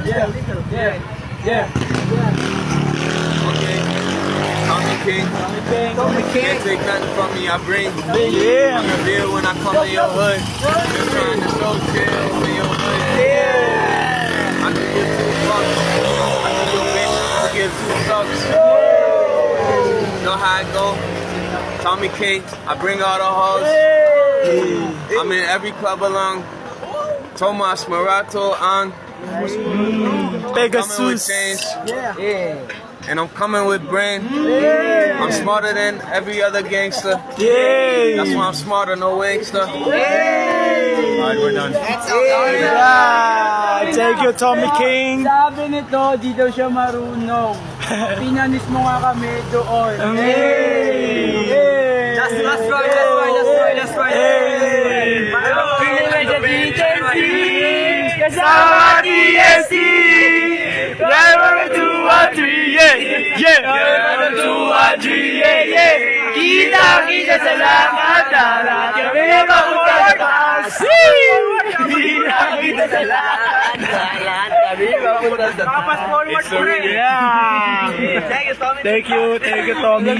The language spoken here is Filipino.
Yeah. Okay. Tommy King. Can't take nothing from me, I bring. Yeah. I'm real when I come to your hood. Just trying to show chill in your hood. I can give two fucks. I can your bitch to give two sucks. Know how I go? Tommy King, I bring all the hoes. I'm in every club along. Tomas Marato on. Coming with Pegasus. change. Yeah. And I'm coming with brain. I'm smarter than every other gangster. Yeah. That's why I'm smarter, no gangster. Alright, we're done. Yeah. Thank you, Tommy King. Sabi nito, di daw siya marunong. Pinanis mo nga kami doon. Hey. That's right. Hey. Kasama TSC. Driver 2 1 3, yeah. Driver 2 1 3, yeah. Kita sa lahat, lahat kami mapunta sa taas. Kita sa lahat, lahat kami mapunta sa taas. It's the real. Yeah. Thank you, Tommy. Thank you, Tommy.